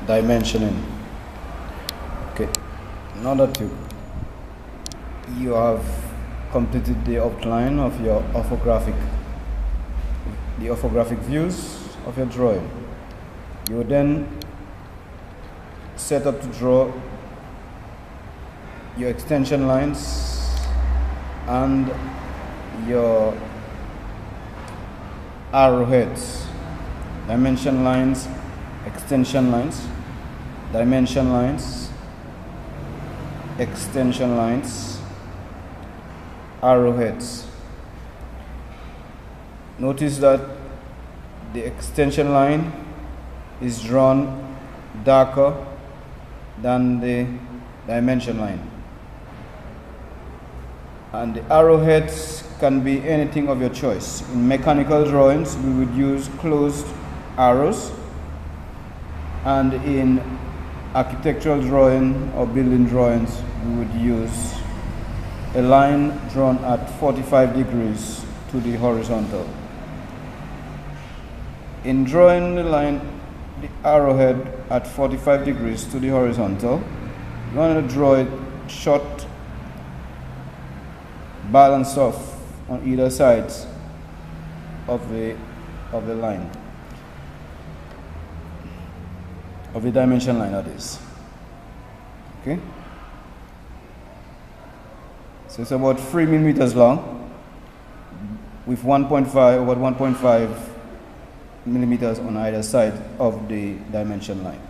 dimensioning. Okay, now that you have completed the outline of your orthographic views of your drawing, you will then set up to draw your extension lines and your arrowheads, dimension lines, extension lines, dimension lines, extension lines, arrowheads. Notice that the extension line is drawn darker than the dimension line, and the arrowheads can be anything of your choice. In mechanical drawings, we would use closed arrows, and in architectural drawing or building drawings, we would use a line drawn at 45 degrees to the horizontal. In drawing the arrowhead at 45 degrees to the horizontal, you want to draw it short, balanced off on either sides of the line, of the dimension line, that is. Okay? So it's about 3 millimeters long with 1.5 millimeters on either side of the dimension line.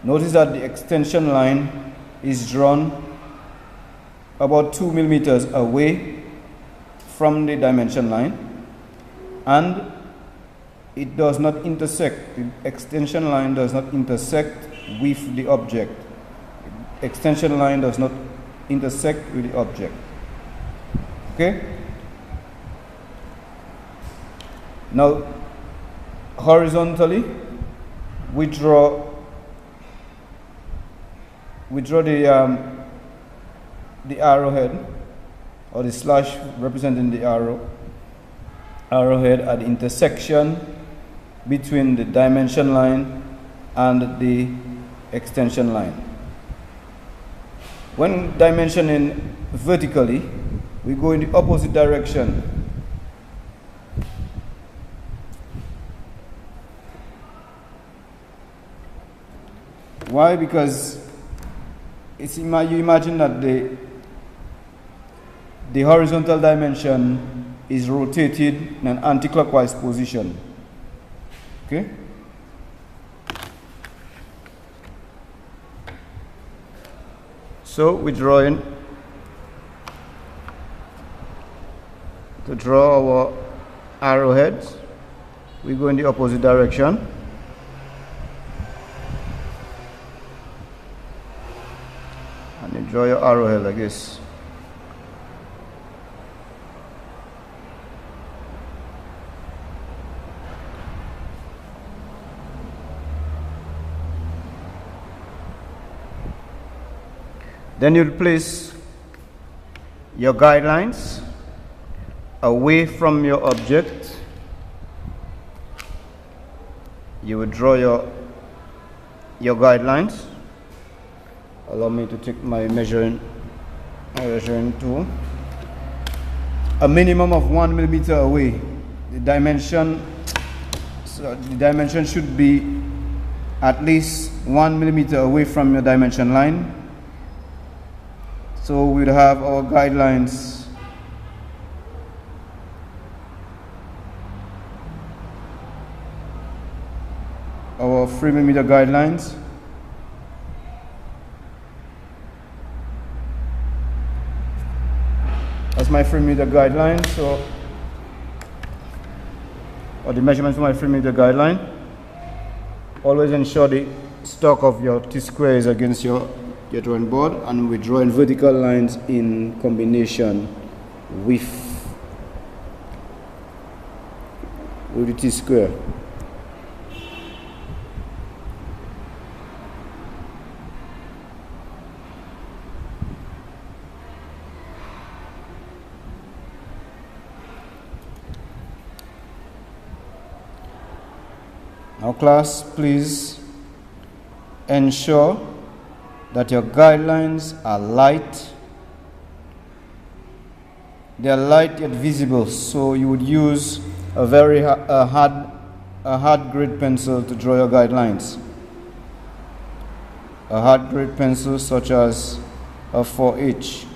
Notice that the extension line is drawn about 2 millimeters away from the dimension line, and it does not intersect. The extension line does not intersect with the object. Extension line does not intersect with the object. Okay? Now, horizontally, we draw the arrowhead, or the slash representing the arrowhead at the intersection between the dimension line and the extension line. When dimensioning vertically, we go in the opposite direction. Why? Because you imagine that the horizontal dimension is rotated in an anti-clockwise position. Okay? So we're drawing to draw our arrowheads. We go in the opposite direction. And you draw your arrowhead like this. Then you'll place your guidelines away from your object. You will draw your guidelines. Allow me to take my measuring tool. A minimum of 1 millimeter away. The dimension should be at least 1 millimeter away from your dimension line. So we'll have our guidelines our 3 millimeter guidelines. That's my 3 millimeter guideline. So, or the measurements for my 3 millimeter guideline. Always ensure the stock of your T-square is against your drawing board, and we're drawing vertical lines in combination with the T-square. Now class, please ensure that your guidelines are light. They are light yet visible, so you would use a very hard grid pencil to draw your guidelines. A hard grid pencil such as a 4H.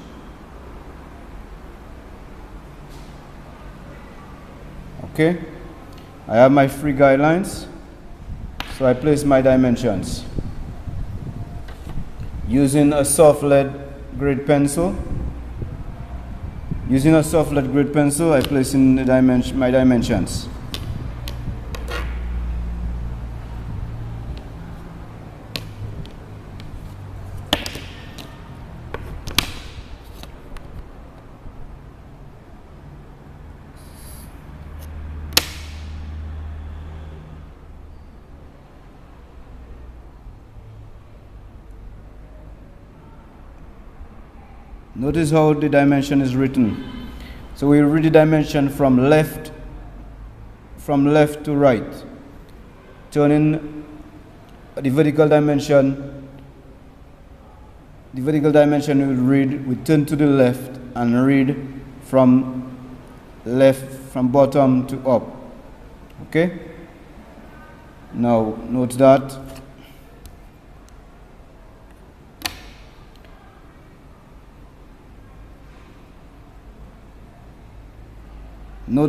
Okay, I have my free guidelines, so I place my dimensions using a soft lead grid pencil. Using a soft lead grid pencil, I place in the my dimensions. Notice how the dimension is written. So we read the dimension from left to right, turning the vertical dimension. The vertical dimension we read, we turn to the left and read from bottom to up. Okay? Now note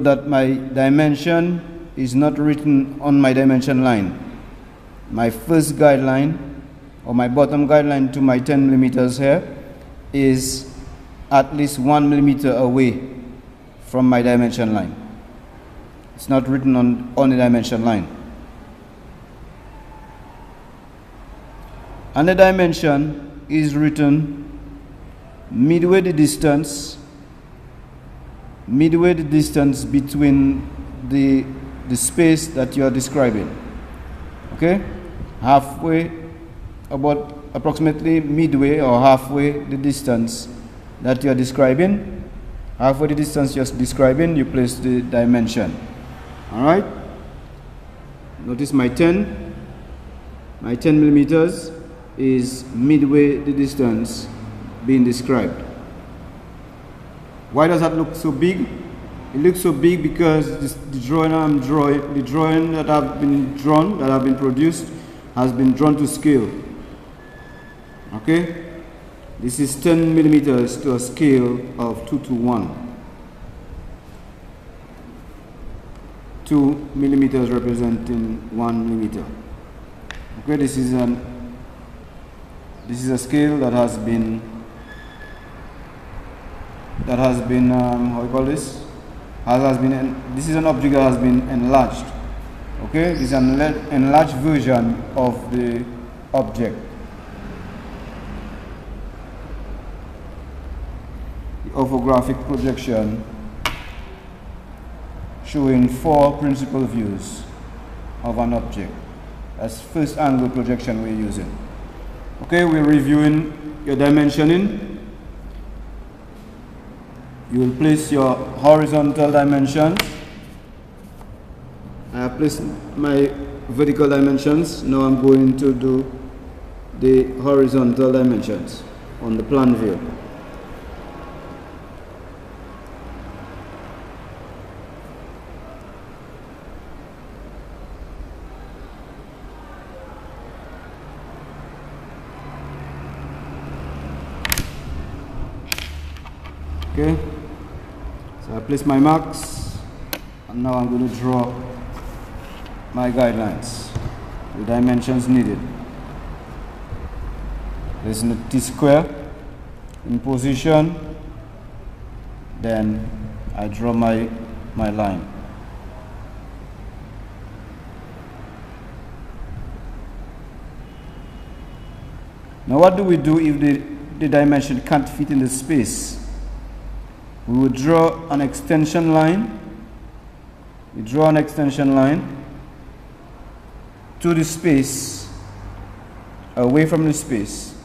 that my dimension is not written on my dimension line. My first guideline, or my bottom guideline to my 10 millimeters here, is at least 1 millimeter away from my dimension line. It's not written on the dimension line. And the dimension is written midway the distance between the space that you are describing. Okay, halfway, about approximately midway or halfway the distance that you are describing. Halfway the distance you're describing, you place the dimension. All right. Notice my 10 millimeters is midway the distance being described. Why does that look so big? It looks so big because the drawing that have been produced, has been drawn to scale. Okay, this is 10 millimeters to a scale of 2 to 1. 2 millimeters representing 1 millimeter. Okay, this is a scale that has been how you call this? This is an object that has been enlarged. Okay, this is an enlarged version of the object. The orthographic projection showing 4 principal views of an object. That's first angle projection we're using. Okay, we're reviewing your dimensioning. You will place your horizontal dimensions. I have placed my vertical dimensions. Now I'm going to do the horizontal dimensions on the plan view. Okay, so I place my marks, and now I'm going to draw my guidelines, the dimensions needed. Placing the T-square in position, then I draw my line. Now what do we do if the dimension can't fit in the space? We would draw an extension line. We draw an extension line to the space, away from the space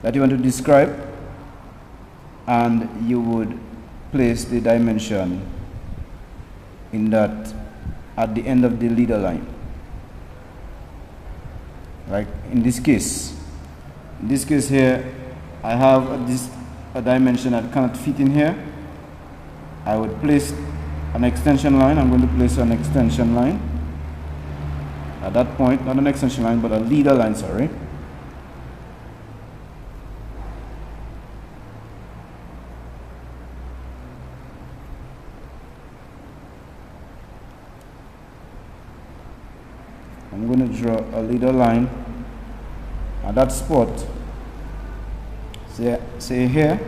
that you want to describe, and you would place the dimension in that at the end of the leader line. like in this case. In this case here, I have a dimension that cannot fit in here. I would place an extension line. I'm going to place an extension line at that point, not an extension line, but a leader line, sorry. I'm going to draw a leader line at that spot. Say here,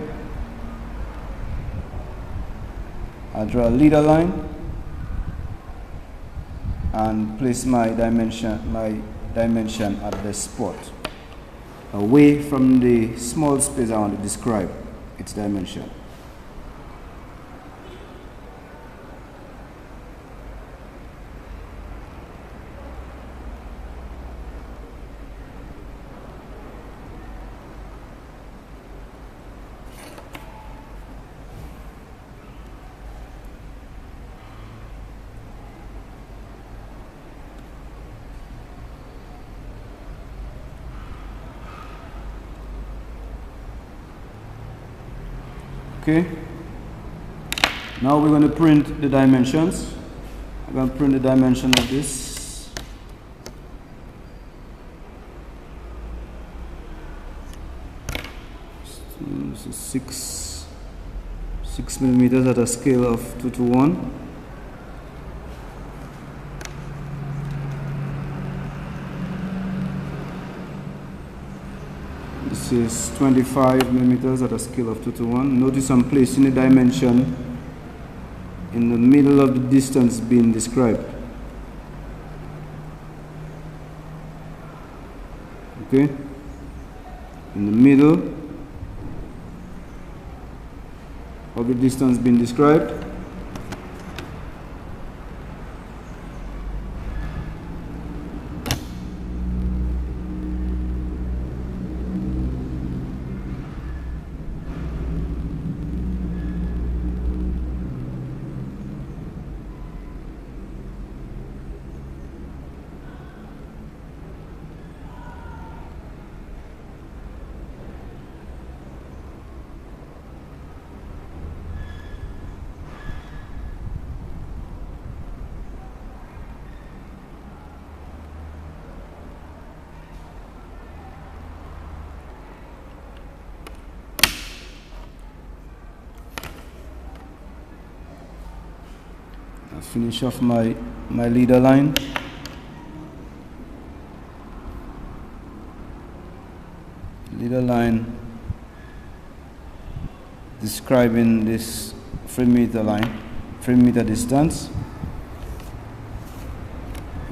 I'll draw a leader line and place my dimension at this spot, away from the small space I want to describe its dimension. Okay, now we're going to print the dimensions. I'm going to print the dimension of this. This is 6 millimeters at a scale of 2:1. This is 25 millimeters at a scale of 2:1. Notice I'm placing a dimension in the middle of the distance being described. Okay? In the middle of the distance being described. I'll finish off my leader line. Leader line describing this 3 meter line, 3 meter distance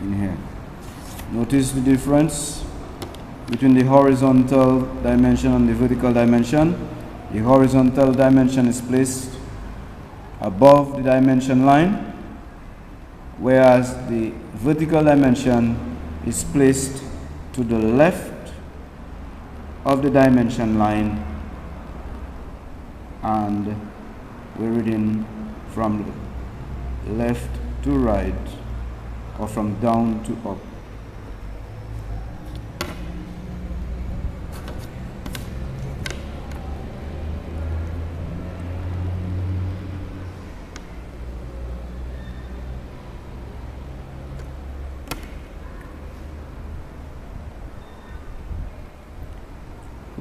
in here. Notice the difference between the horizontal dimension and the vertical dimension. The horizontal dimension is placed above the dimension line, whereas the vertical dimension is placed to the left of the dimension line, and we're reading from left to right or from down to up.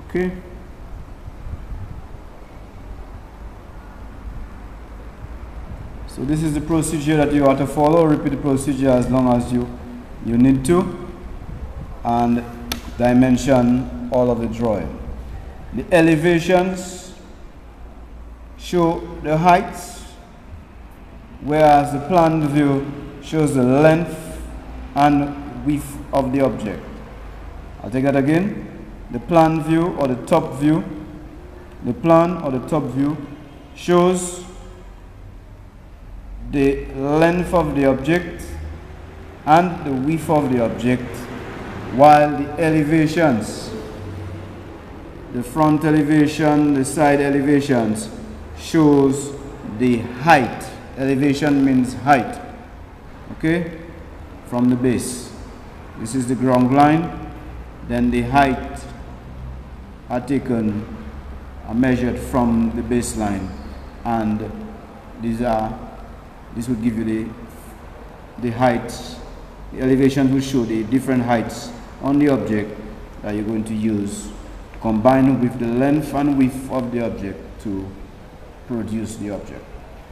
Okay. So this is the procedure that you have to follow. Repeat the procedure as long as you need to, and dimension all of the drawing. The elevations show the heights, whereas the plan view shows the length and width of the object. I'll take that again. The plan view or the top view, the plan or the top view shows the length of the object and the width of the object, while the elevations, the front elevation, the side elevations, shows the height. Elevation means height, okay, from the base. This is the ground line, Then the height are taken, are measured from the baseline, and this would give you the heights. The elevation will show the different heights on the object that you're going to use, combined with the length and width of the object to produce the object.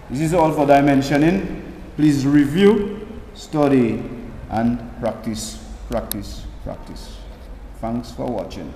This is all for dimensioning. Please review, study, and practice, practice, practice. Thanks for watching.